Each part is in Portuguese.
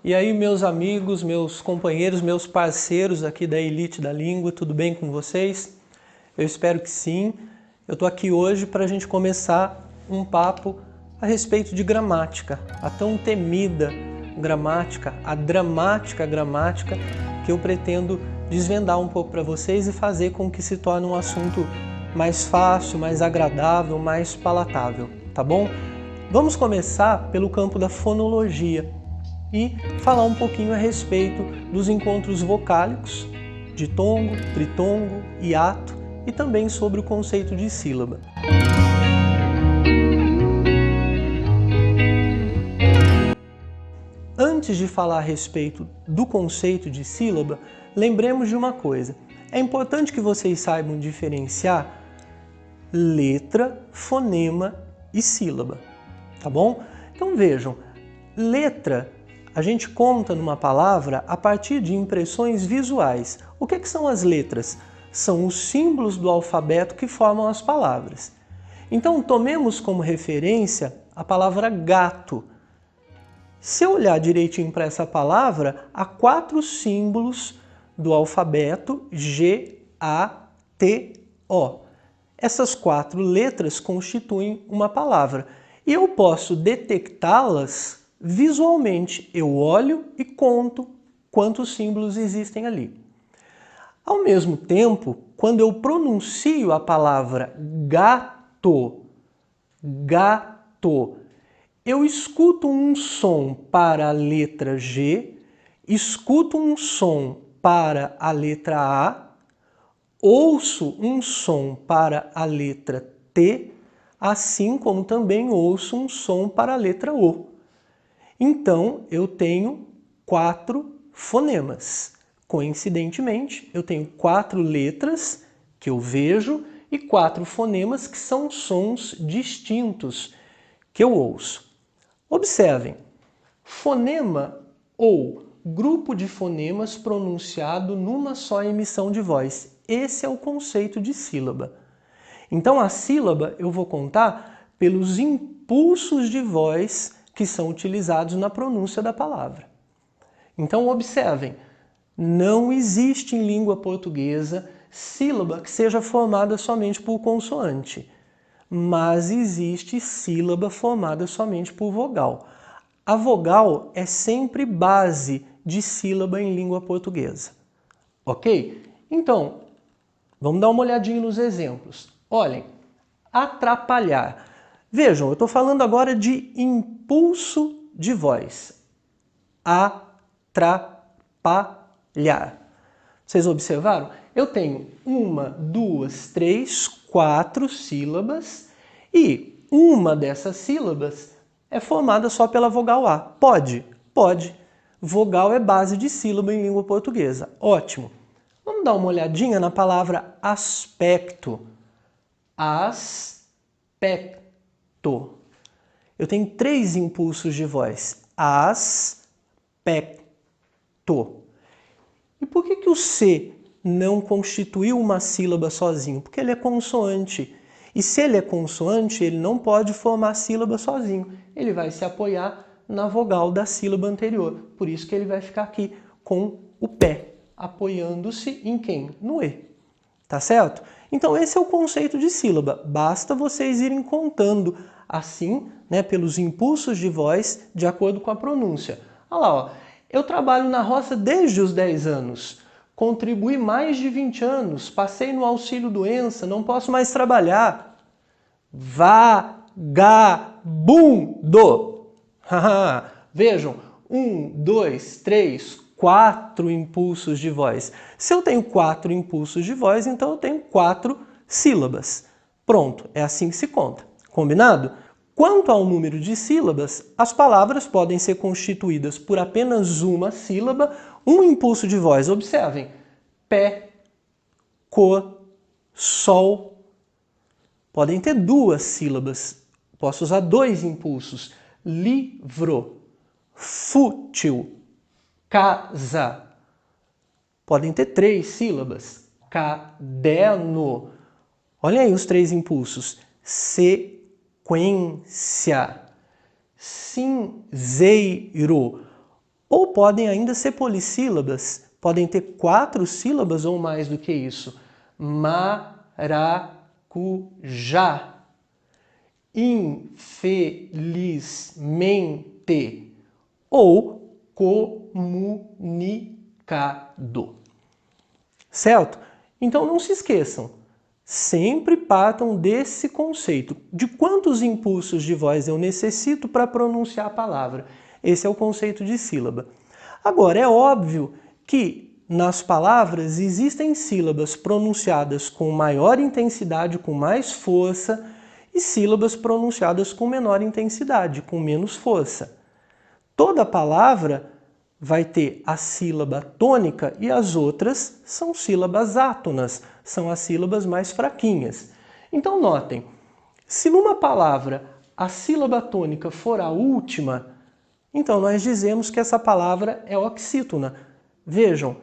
E aí, meus amigos, meus companheiros, meus parceiros aqui da Elite da Língua, tudo bem com vocês? Eu espero que sim. Eu estou aqui hoje para a gente começar um papo a respeito de gramática, a tão temida gramática, a dramática gramática, que eu pretendo desvendar um pouco para vocês e fazer com que se torne um assunto mais fácil, mais agradável, mais palatável, tá bom? Vamos começar pelo campo da fonologia e falar um pouquinho a respeito dos encontros vocálicos, ditongo, tritongo, hiato e também sobre o conceito de sílaba. Antes de falar a respeito do conceito de sílaba, lembremos de uma coisa. É importante que vocês saibam diferenciar letra, fonema e sílaba, tá bom? Então vejam, letra a gente conta numa palavra a partir de impressões visuais. O que são as letras? São os símbolos do alfabeto que formam as palavras. Então tomemos como referência a palavra gato. Se eu olhar direitinho para essa palavra, há 4 símbolos do alfabeto G, A, T, O. Essas 4 letras constituem uma palavra e eu posso detectá-las visualmente. Eu olho e conto quantos símbolos existem ali. Ao mesmo tempo, quando eu pronuncio a palavra gato, gato, eu escuto um som para a letra G, escuto um som para a letra A, ouço um som para a letra T, assim como também ouço um som para a letra O. Então, eu tenho 4 fonemas. Coincidentemente, eu tenho 4 letras que eu vejo e 4 fonemas que são sons distintos que eu ouço. Observem, fonema ou grupo de fonemas pronunciado numa só emissão de voz. Esse é o conceito de sílaba. Então, a sílaba eu vou contar pelos impulsos de voz que são utilizados na pronúncia da palavra. Então, observem, não existe em língua portuguesa sílaba que seja formada somente por consoante, mas existe sílaba formada somente por vogal. A vogal é sempre base de sílaba em língua portuguesa. Ok? Então, vamos dar uma olhadinha nos exemplos. Olhem, atrapalhar. Vejam, eu estou falando agora de impulso de voz. Atrapalhar. Vocês observaram? Eu tenho 1, 2, 3, 4 sílabas e uma dessas sílabas é formada só pela vogal A. Pode? Pode. Vogal é base de sílaba em língua portuguesa. Ótimo. Vamos dar uma olhadinha na palavra aspecto. Aspecto. Eu tenho 3 impulsos de voz. Aspecto. E por que o C não constituiu uma sílaba sozinho? Porque ele é consoante. E se ele é consoante, ele não pode formar sílaba sozinho. Ele vai se apoiar na vogal da sílaba anterior. Por isso que ele vai ficar aqui com o pé, apoiando-se em quem? No E. Tá certo? Então esse é o conceito de sílaba. Basta vocês irem contando assim, né, pelos impulsos de voz, de acordo com a pronúncia. Olha lá, ó. Eu trabalho na roça desde os 10 anos. Contribuí mais de 20 anos. Passei no auxílio-doença. Não posso mais trabalhar. Vagabundo. Vejam, 1, 2, 3, 4 impulsos de voz. Se eu tenho 4 impulsos de voz, então eu tenho 4 sílabas. Pronto, é assim que se conta. Combinado? Quanto ao número de sílabas, as palavras podem ser constituídas por apenas uma sílaba, um impulso de voz. Observem, pé, cor, sol. Podem ter 2 sílabas. Posso usar 2 impulsos. Livro, fútil, casa. Podem ter 3 sílabas. Caderno. Olha aí os 3 impulsos. Sequência. Cinzeiro. Ou podem ainda ser polissílabas, podem ter 4 sílabas ou mais do que isso. Maracujá. Infelizmente. Ou comunicado. Certo? Então não se esqueçam, sempre partam desse conceito de quantos impulsos de voz eu necessito para pronunciar a palavra. Esse é o conceito de sílaba. Agora, é óbvio que nas palavras existem sílabas pronunciadas com maior intensidade, com mais força, e sílabas pronunciadas com menor intensidade, com menos força. Toda palavra vai ter a sílaba tônica e as outras são sílabas átonas, são as sílabas mais fraquinhas. Então notem, se numa palavra a sílaba tônica for a última, então nós dizemos que essa palavra é oxítona. Vejam,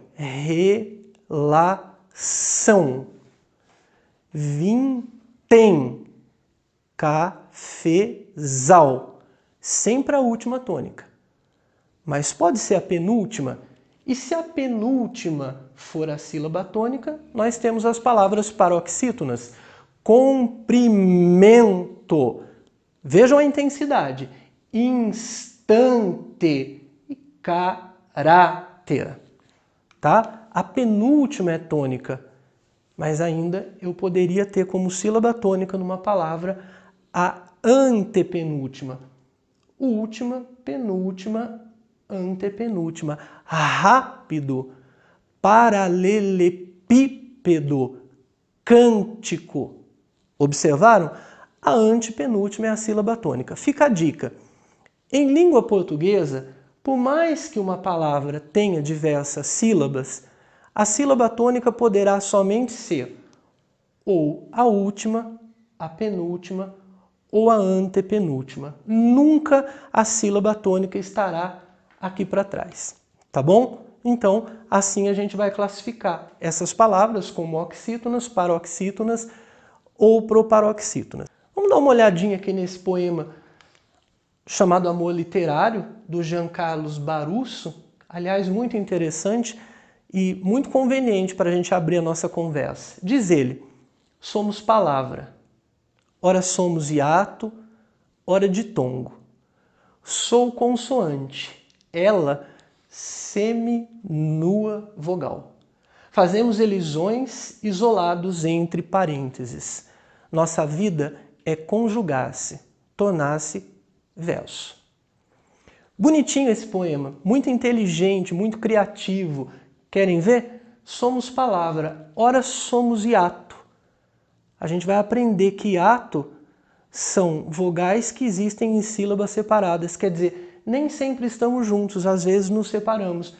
relação, vintém, cafezal, sempre a última tônica. Mas pode ser a penúltima, e se a penúltima for a sílaba tônica, nós temos as palavras paroxítonas. Comprimento, vejam a intensidade, instante e caráter. Tá? A penúltima é tônica, mas ainda eu poderia ter como sílaba tônica numa palavra a antepenúltima. Última, penúltima, antepenúltima. Rápido, paralelepípedo, cântico. Observaram? A antepenúltima é a sílaba tônica. Fica a dica. Em língua portuguesa, por mais que uma palavra tenha diversas sílabas, a sílaba tônica poderá somente ser ou a última, a penúltima ou a antepenúltima. Nunca a sílaba tônica estará aqui para trás, tá bom? Então, assim a gente vai classificar essas palavras como oxítonas, paroxítonas ou proparoxítonas. Vamos dar uma olhadinha aqui nesse poema chamado Amor Literário, do Jean Carlos Barusso. Aliás, muito interessante e muito conveniente para a gente abrir a nossa conversa. Diz ele, somos palavra, ora somos hiato, ora ditongo. Sou consoante, ela seminua vogal. Fazemos elisões isolados entre parênteses. Nossa vida é conjugar-se, tornar-se verso. Bonitinho esse poema, muito inteligente, muito criativo. Querem ver? Somos palavra, ora somos hiato. A gente vai aprender que hiato são vogais que existem em sílabas separadas, quer dizer, nem sempre estamos juntos, às vezes nos separamos.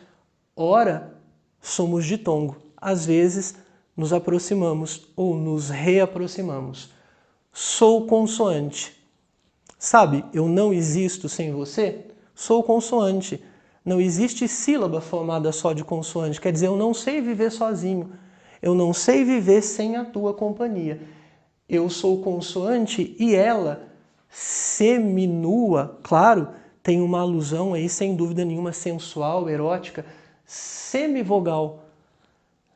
Ora, somos ditongo, às vezes nos aproximamos ou nos reaproximamos. Sou consoante. Sabe, eu não existo sem você? Sou consoante. Não existe sílaba formada só de consoante, quer dizer, eu não sei viver sozinho. Eu não sei viver sem a tua companhia. Eu sou consoante e ela, seminua, claro, tem uma alusão aí, sem dúvida nenhuma, sensual, erótica, semivogal.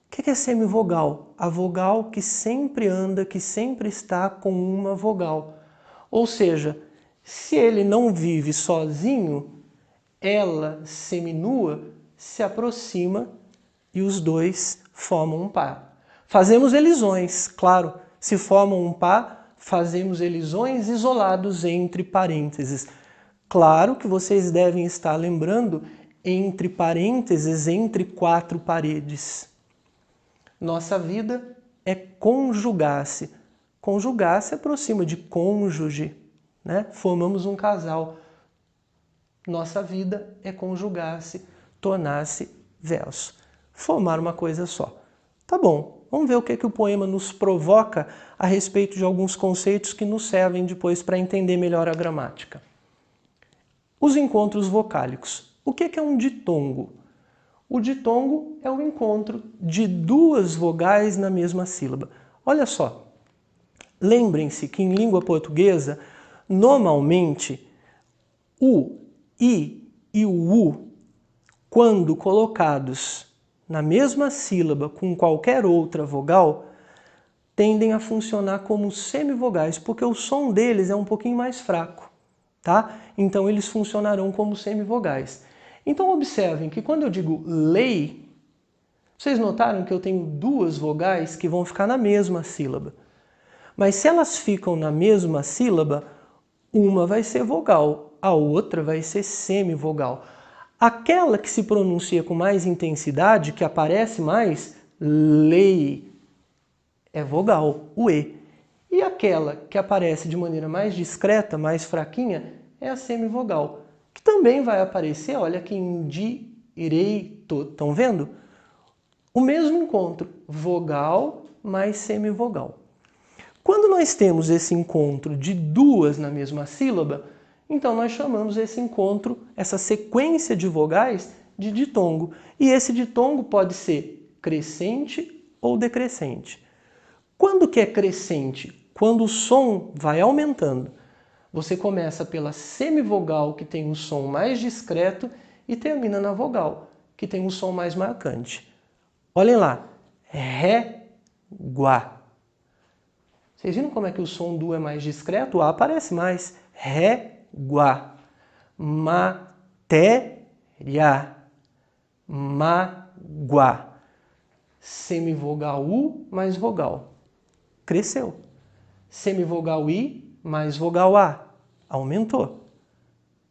O que é semivogal? A vogal que sempre anda, que sempre está com uma vogal. Ou seja, se ele não vive sozinho, ela, seminua, se aproxima e os dois formam um par. Fazemos elisões, claro. Se formam um par, fazemos elisões isolados entre parênteses. Claro que vocês devem estar lembrando entre parênteses, entre 4 paredes. Nossa vida é conjugar-se. Conjugar-se aproxima de cônjuge, né? Formamos um casal. Nossa vida é conjugar-se, tornar-se verso. Formar uma coisa só. Tá bom. Vamos ver o que o poema nos provoca a respeito de alguns conceitos que nos servem depois para entender melhor a gramática. Os encontros vocálicos. O que é um ditongo? O ditongo é o encontro de 2 vogais na mesma sílaba. Olha só, lembrem-se que em língua portuguesa, normalmente, o i e o u quando colocados na mesma sílaba com qualquer outra vogal, tendem a funcionar como semivogais, porque o som deles é um pouquinho mais fraco, tá? Então eles funcionarão como semivogais. Então observem que quando eu digo lei, vocês notaram que eu tenho duas vogais que vão ficar na mesma sílaba. Mas se elas ficam na mesma sílaba, uma vai ser vogal, a outra vai ser semivogal. Aquela que se pronuncia com mais intensidade, que aparece mais, lei, é vogal, o E. E aquela que aparece de maneira mais discreta, mais fraquinha, é a semivogal, que também vai aparecer, olha aqui em direito, estão vendo? O mesmo encontro, vogal mais semivogal. Quando nós temos esse encontro de duas na mesma sílaba, então nós chamamos esse encontro, essa sequência de vogais, de ditongo. E esse ditongo pode ser crescente ou decrescente. Quando que é crescente? Quando o som vai aumentando. Você começa pela semivogal, que tem um som mais discreto, e termina na vogal, que tem um som mais marcante. Olhem lá, ré, guá. Vocês viram como é que o som do é mais discreto? O A aparece mais. Ré, guá. Matéria, maguá. Semivogal U mais vogal. Cresceu. Semivogal I mais vogal A. Aumentou.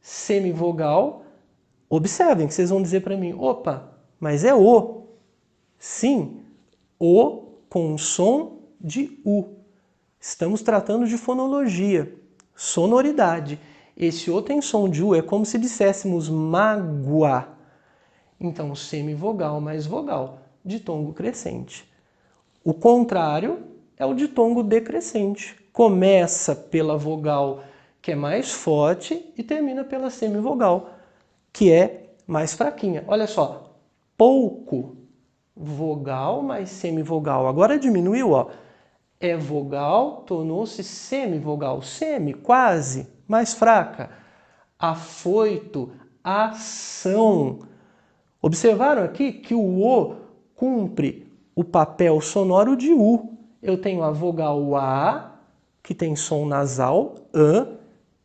Semivogal, observem que vocês vão dizer para mim, opa, mas é O. Sim, O com som de U. Estamos tratando de fonologia, sonoridade. Esse O tem som de U, é como se disséssemos mágoa. Então, semivogal mais vogal, ditongo crescente. O contrário é o ditongo decrescente. Começa pela vogal que é mais forte e termina pela semivogal, que é mais fraquinha. Olha só, pouco, vogal mais semivogal. Agora diminuiu, ó. É vogal, tornou-se semivogal. Semi, quase, mais fraca. Afoito, ação. Observaram aqui que o O cumpre o papel sonoro de U. Eu tenho a vogal A, que tem som nasal, an,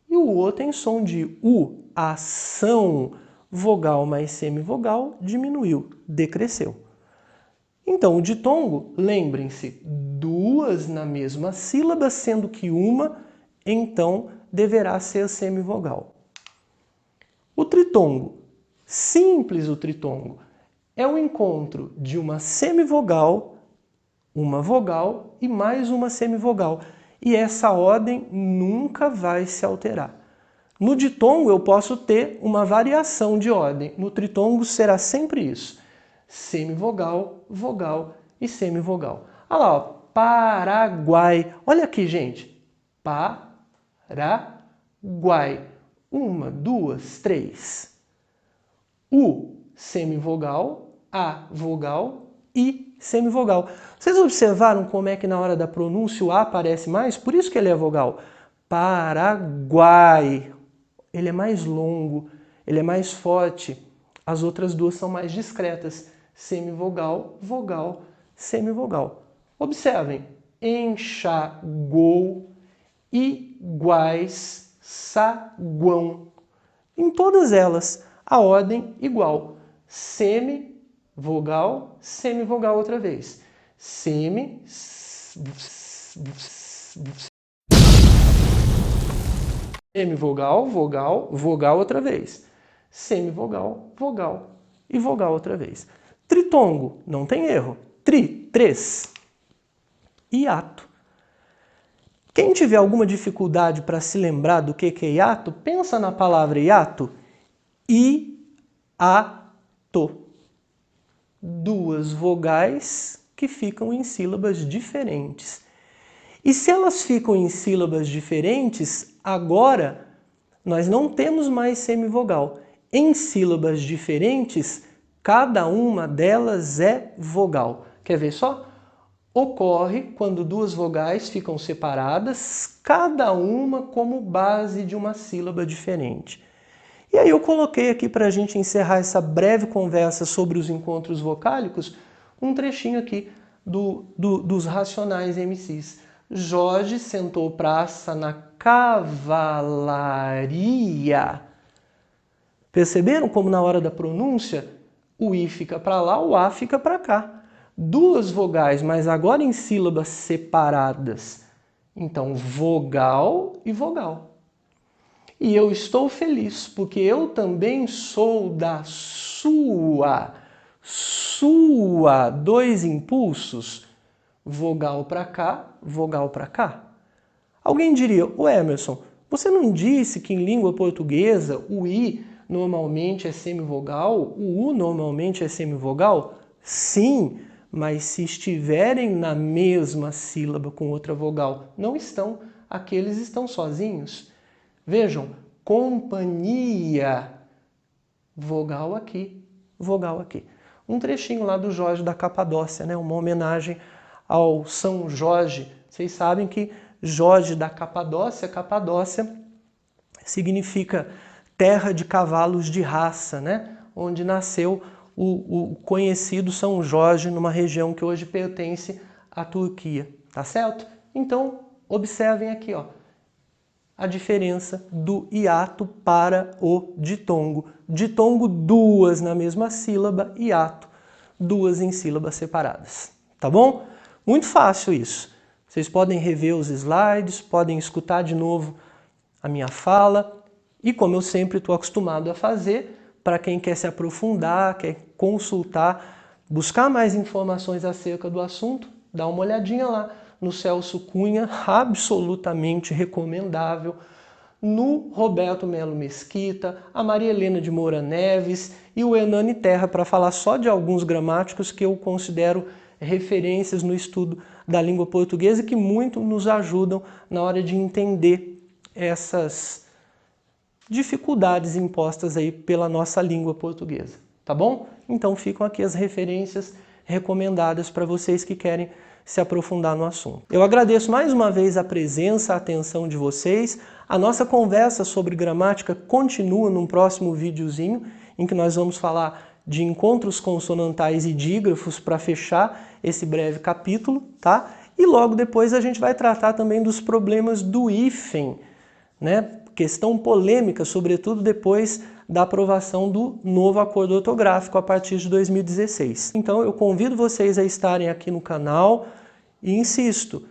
e o O tem som de U. Ação, vogal mais semivogal, diminuiu, decresceu. Então, o ditongo, lembrem-se, duas na mesma sílaba, sendo que uma, então, deverá ser semivogal. O tritongo, simples o tritongo, é o encontro de uma semivogal, uma vogal e mais uma semivogal. E essa ordem nunca vai se alterar. No ditongo eu posso ter uma variação de ordem. No tritongo será sempre isso. Semivogal, vogal e semivogal. Olha lá, ó, Paraguai. Olha aqui, gente. Paraguai. Uma, duas, três. U, semivogal, A, vogal, I, semivogal. Vocês observaram como é que na hora da pronúncia o A aparece mais? Por isso que ele é vogal. Paraguai. Ele é mais longo, ele é mais forte. As outras duas são mais discretas. Semivogal, vogal, semivogal. Observem. Enxagou, iguais, saguão. Em todas elas, a ordem igual. Semivogal, semivogal outra vez. Semivogal, vogal, vogal outra vez. Semivogal, vogal e vogal outra vez. Tritongo, não tem erro. Três. Hiato. Quem tiver alguma dificuldade para se lembrar do que é hiato, pensa na palavra hiato. I-a-to. Duas vogais que ficam em sílabas diferentes. E se elas ficam em sílabas diferentes, agora nós não temos mais semivogal. Em sílabas diferentes, cada uma delas é vogal. Quer ver só? Ocorre quando duas vogais ficam separadas, cada uma como base de uma sílaba diferente. E aí eu coloquei aqui para a gente encerrar essa breve conversa sobre os encontros vocálicos, um trechinho aqui dos Racionais MCs. Jorge sentou praça na cavalaria. Perceberam como na hora da pronúncia o I fica para lá, o A fica para cá. Duas vogais, mas agora em sílabas separadas. Então, vogal e vogal. E eu estou feliz, porque eu também sou da sua. Sua, dois impulsos. Vogal para cá, vogal para cá. Alguém diria, ô Emerson, você não disse que em língua portuguesa o I normalmente é semivogal, o U normalmente é semivogal? Sim, mas se estiverem na mesma sílaba com outra vogal, não estão. Aqueles estão sozinhos. Vejam, companhia, vogal aqui, vogal aqui. Um trechinho lá do Jorge da Capadócia, né? Uma homenagem ao São Jorge. Vocês sabem que Jorge da Capadócia, Capadócia significa terra de cavalos de raça, né? Onde nasceu o conhecido São Jorge, numa região que hoje pertence à Turquia, tá certo? Então, observem aqui, ó, a diferença do hiato para o ditongo. Ditongo, duas na mesma sílaba, hiato, duas em sílabas separadas, tá bom? Muito fácil isso. Vocês podem rever os slides, podem escutar de novo a minha fala e, como eu sempre estou acostumado a fazer, para quem quer se aprofundar, quer consultar, buscar mais informações acerca do assunto, dá uma olhadinha lá no Celso Cunha, absolutamente recomendável, no Roberto Melo Mesquita, a Maria Helena de Moura Neves e o Hernani Terra, para falar só de alguns gramáticos que eu considero referências no estudo da língua portuguesa e que muito nos ajudam na hora de entender essas dificuldades impostas aí pela nossa língua portuguesa, tá bom? Então ficam aqui as referências recomendadas para vocês que querem se aprofundar no assunto. Eu agradeço mais uma vez a presença, a atenção de vocês. A nossa conversa sobre gramática continua num próximo videozinho, em que nós vamos falar de encontros consonantais e dígrafos para fechar esse breve capítulo, tá? E logo depois a gente vai tratar também dos problemas do hífen, né? Questão polêmica, sobretudo depois da aprovação do novo acordo ortográfico a partir de 2016. Então eu convido vocês a estarem aqui no canal e insisto,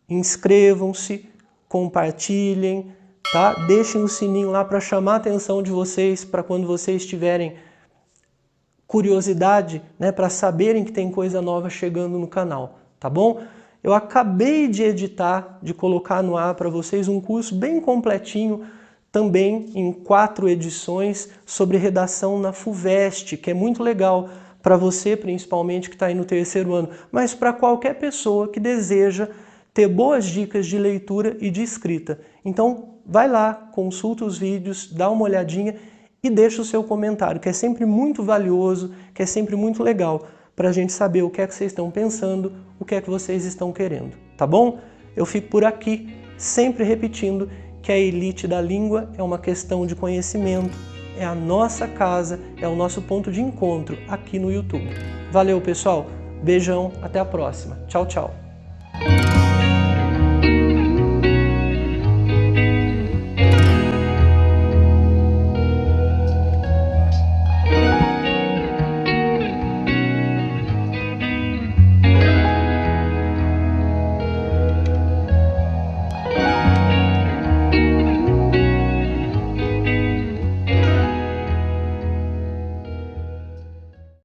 inscrevam-se, compartilhem, tá? Deixem o sininho lá para chamar a atenção de vocês, para quando vocês tiverem curiosidade, né, para saberem que tem coisa nova chegando no canal, tá bom? Eu acabei de editar, de colocar no ar para vocês um curso bem completinho, também em 4 edições, sobre redação na FUVEST, que é muito legal para você, principalmente, que está aí no 3º ano, mas para qualquer pessoa que deseja ter boas dicas de leitura e de escrita. Então, vai lá, consulta os vídeos, dá uma olhadinha e deixa o seu comentário, que é sempre muito valioso, que é sempre muito legal, para a gente saber o que é que vocês estão pensando, o que é que vocês estão querendo, tá bom? Eu fico por aqui, sempre repetindo que a elite da língua é uma questão de conhecimento, é a nossa casa, é o nosso ponto de encontro aqui no YouTube. Valeu, pessoal! Beijão, até a próxima. Tchau, tchau!